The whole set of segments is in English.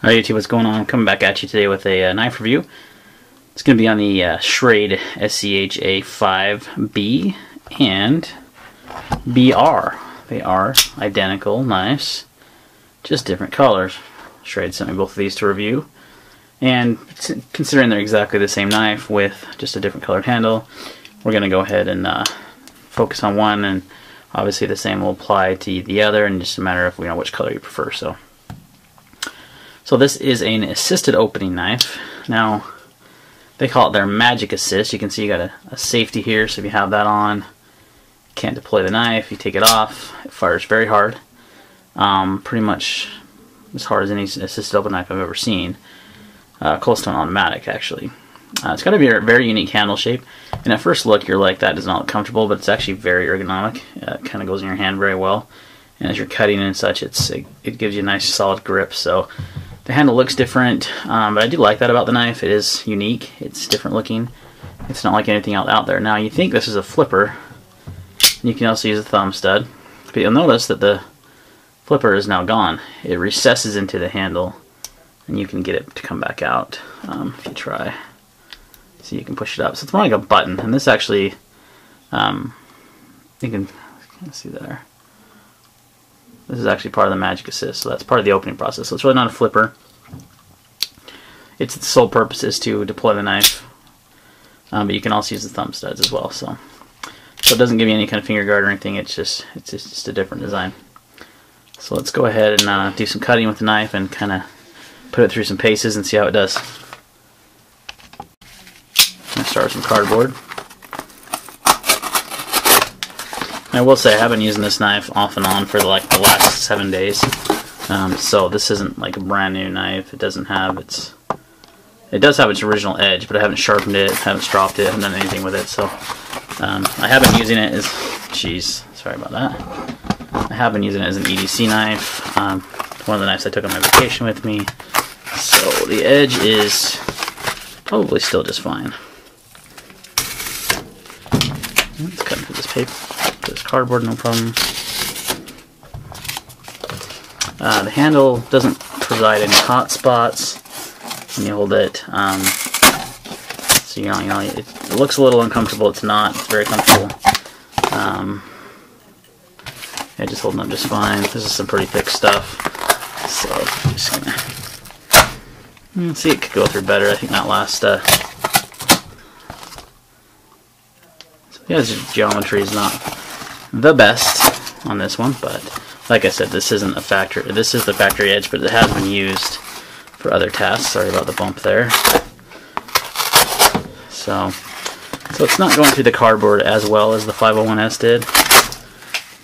Alright YouTube, what's going on? I'm coming back at you today with a knife review. It's going to be on the Schrade SCHA5B and BR. They are identical knives, just different colors. Schrade sent me both of these to review, and considering they're exactly the same knife with just a different colored handle, we're going to go ahead and focus on one, and obviously the same will apply to the other, and just a matter of which color you prefer. So this is an assisted opening knife. Now, they call it their Magic Assist. You can see you got a safety here, so if you have that on, you can't deploy the knife. You take it off, it fires very hard. Pretty much as hard as any assisted open knife I've ever seen. Close to an automatic, actually. It's got a very unique handle shape, and at first look, you're like, that does not look comfortable, but it's actually very ergonomic. It kind of goes in your hand very well, and as you're cutting and such, it gives you a nice solid grip. So the handle looks different, but I do like that about the knife. It is unique. It's different looking. It's not like anything out there. Now, you think this is a flipper, and you can also use a thumb stud, but you'll notice that the flipper is now gone. It recesses into the handle, and you can get it to come back out if you try. So you can push it up. So it's more like a button, and this actually, you can see there. This is actually part of the Magic Assist, so that's part of the opening process. So it's really not a flipper. Its sole purpose is to deploy the knife, but you can also use the thumb studs as well. So it doesn't give you any kind of finger guard or anything. It's just a different design. So let's go ahead and do some cutting with the knife and kind of put it through some paces and see how it does. I'm going to start with some cardboard. I will say I have been using this knife off and on for like the last 7 days, so this isn't like a brand new knife. It does have its original edge, but I haven't sharpened it, haven't stropped it, haven't done anything with it. So I have been using it as, sorry about that. I have been using it as an EDC knife. One of the knives I took on my vacation with me, so the edge is probably still just fine. Let's cut through this paper. This cardboard, no problem. The handle doesn't provide any hot spots when you hold it, so it looks a little uncomfortable. It's not. It's very comfortable. Yeah, just holding up just fine. This is some pretty thick stuff, so I'm just gonna see. It could go through better. I think that last. Yeah, geometry is not the best on this one, but like I said, this isn't a factory. This is the factory edge, but it has been used for other tasks. Sorry about the bump there. So it's not going through the cardboard as well as the 501S did,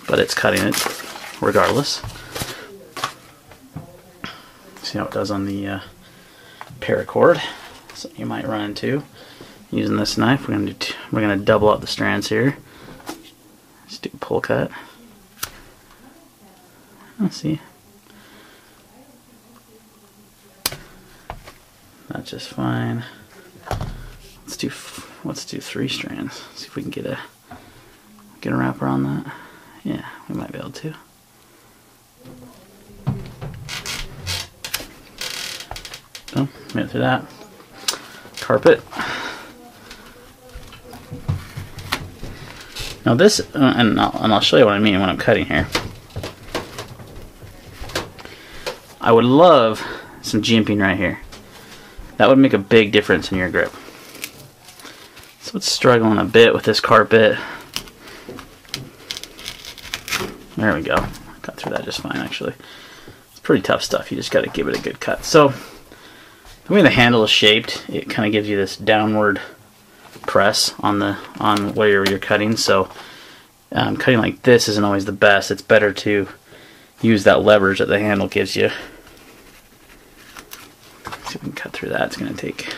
but it's cutting it regardless. See how it does on the paracord. So you might run into using this knife. We're gonna double up the strands here. Just do a pull cut. Let's see. That's just fine. Let's do 3 strands. See if we can get a wrapper on that. Yeah, we might be able to. Oh, made it through that. Carpet. Now this, and I'll show you what I mean when I'm cutting here. I would love some jimping right here. That would make a big difference in your grip. So it's struggling a bit with this carpet. There we go. I got through that just fine, actually. It's pretty tough stuff. You just got to give it a good cut. So the way the handle is shaped, it kind of gives you this downward press on where you're cutting. So cutting like this isn't always the best. It's better to use that leverage that the handle gives you. Let's see if we can cut through that. It's going to take.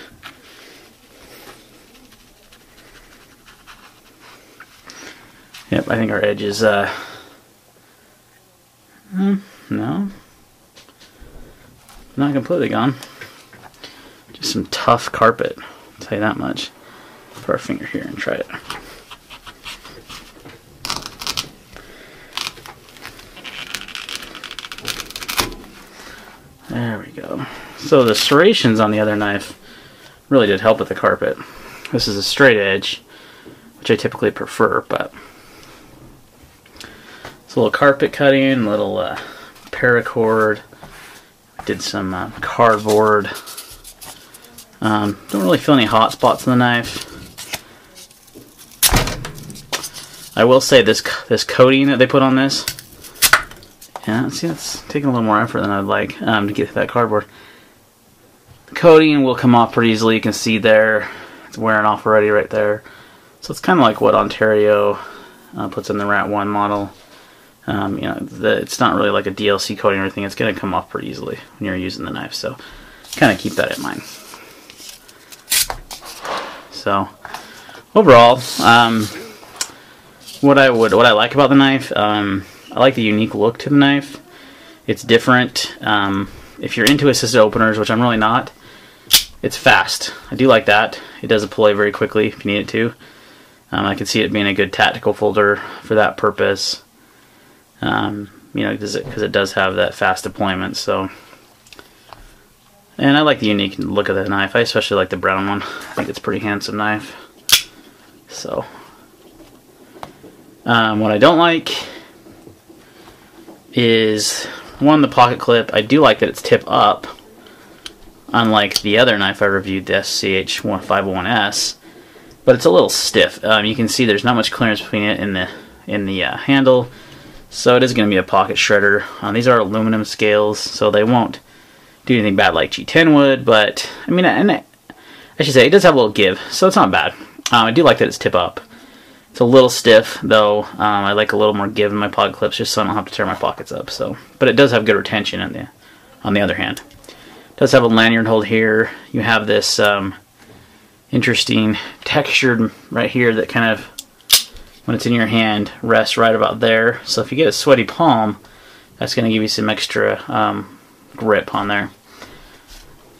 Yep, I think our edge is no, not completely gone. Just some tough carpet, I'll tell you that much. Put our finger here and try it. There we go. So the serrations on the other knife really did help with the carpet. This is a straight edge, which I typically prefer, but it's a little carpet cutting, a little paracord. Did some cardboard. Don't really feel any hot spots on the knife. I will say this coating that they put on this, yeah, see, it's taking a little more effort than I'd like to get that cardboard. The coating will come off pretty easily. You can see there, it's wearing off already right there. So it's kind of like what Ontario puts in the Rat 1 model. You know, it's not really like a DLC coating or anything. It's going to come off pretty easily when you're using the knife. So kind of keep that in mind. So overall, what I like about the knife, I like the unique look to the knife. It's different. If you're into assisted openers, which I'm really not, it's fast. I do like that. It does deploy very quickly if you need it to. I can see it being a good tactical folder for that purpose. You know, because it does have that fast deployment. So, and I like the unique look of the knife. I especially like the brown one. I think it's a pretty handsome knife. So, what I don't like is, one, the pocket clip. I do like that it's tip up, unlike the other knife I reviewed, the SCH5B, but it's a little stiff. You can see there's not much clearance between it and the handle, so it is going to be a pocket shredder. These are aluminum scales, so they won't do anything bad like G10 would, but I mean, and I should say it does have a little give, so it's not bad. I do like that it's tip up. It's a little stiff, though. I like a little more give in my pocket clips, just so I don't have to tear my pockets up. So, but it does have good retention on the other hand. It does have a lanyard hold here. You have this interesting textured right here that kind of, when it's in your hand, rests right about there. So if you get a sweaty palm, that's going to give you some extra grip on there.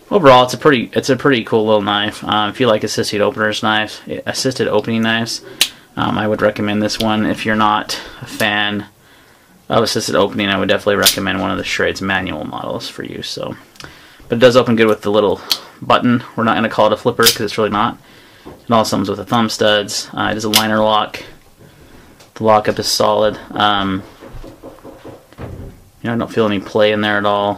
Overall, it's a pretty cool little knife. If you like assisted opening knives, I would recommend this one. If you're not a fan of assisted opening, I would definitely recommend one of the Schrade's manual models for you. So, but it does open good with the little button. We're not going to call it a flipper because it's really not. It also comes with the thumb studs. It is a liner lock. The lockup is solid. You know, I don't feel any play in there at all.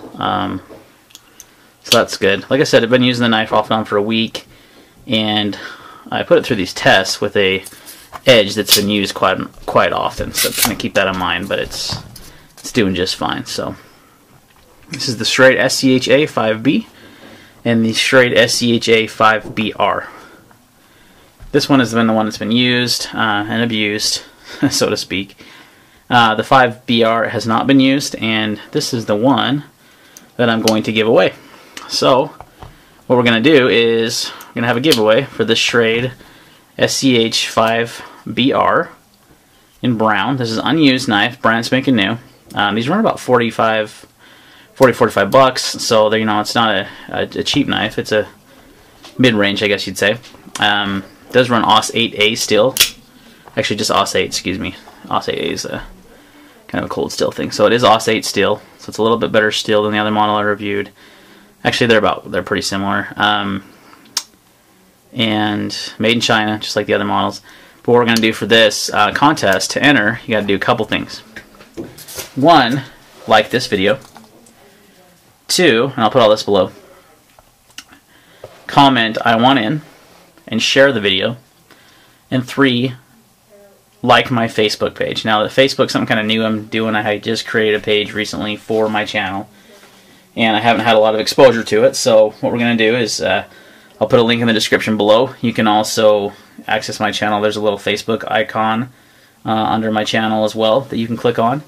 So that's good. Like I said, I've been using the knife off and on for a week, and I put it through these tests with a edge that's been used quite often, so kind of keep that in mind. But it's doing just fine. So this is the Schrade SCHA5B and the Schrade SCHA5BR. This one has been the one that's been used and abused, so to speak. The 5BR has not been used, and this is the one that I'm going to give away. So what we're going to do is we're going to have a giveaway for the Schrade SCH5BR in brown. This is an unused knife, brand spanking new. These run about 45 bucks, so you know, it's not a cheap knife. It's a mid-range, I guess you'd say. It does run AUS 8A steel. Actually, just AUS 8, excuse me. AUS 8A is a kind of a cold steel thing. So it is AUS 8 steel, so it's a little bit better steel than the other model I reviewed. Actually, they're pretty similar. And made in China, just like the other models. But what we're going to do for this contest, to enter, you got to do a couple things. One, like this video. Two, and I'll put all this below, comment "I want in" and share the video. And three, like my Facebook page. Now, the Facebook's something kind of new I'm doing. I just created a page recently for my channel, and I haven't had a lot of exposure to it. So what we're going to do is I'll put a link in the description below. You can also access my channel. There's a little Facebook icon under my channel as well that you can click on,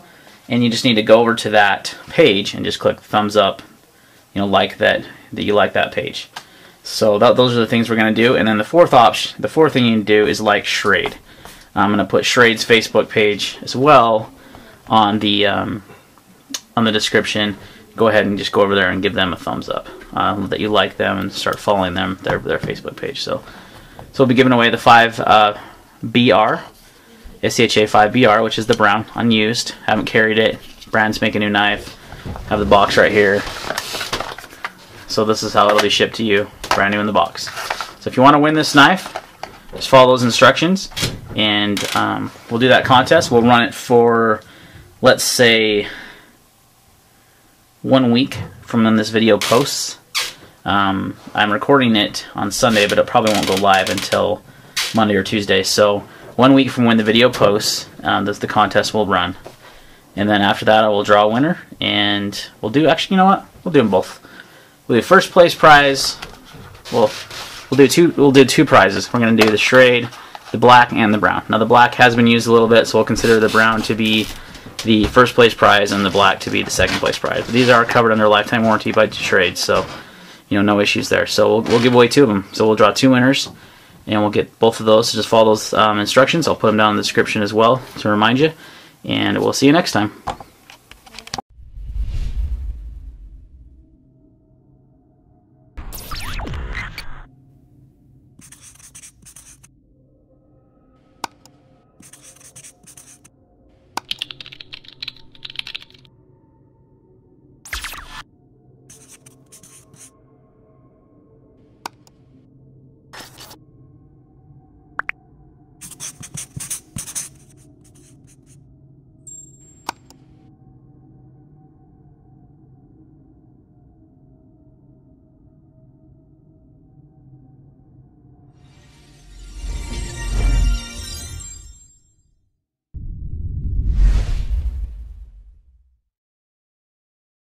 and you just need to go over to that page and just click thumbs up. You know, like that you like that page. So those are the things we're going to do. And then the fourth thing you can do is like Schrade. I'm going to put Schrade's Facebook page as well on the description. Go ahead and just go over there and give them a thumbs up that you like them, and start following them, their Facebook page. So we'll be giving away the 5BR, SCHA5BR, which is the brown, unused. Haven't carried it. Brand's making a new knife. Have the box right here. So this is how it'll be shipped to you, brand new in the box. So if you want to win this knife, just follow those instructions, and we'll do that contest. We'll run it for, let's say, 1 week from when this video posts. I'm recording it on Sunday, but it probably won't go live until Monday or Tuesday. So 1 week from when the video posts, the contest will run. And then after that, I will draw a winner, and we'll do, actually, you know what? We'll do them both. We'll do first place prize. We'll do two prizes. We're going to do the Schrade, the black, and the brown. Now the black has been used a little bit, so we'll consider the brown to be the first place prize and the black to be the second place prize. But these are covered under lifetime warranty by Schrade, so you know, no issues there. So we'll give away 2 of them. So we'll draw 2 winners, and we'll get both of those. So just follow those instructions. I'll put them down in the description as well to remind you. And we'll see you next time.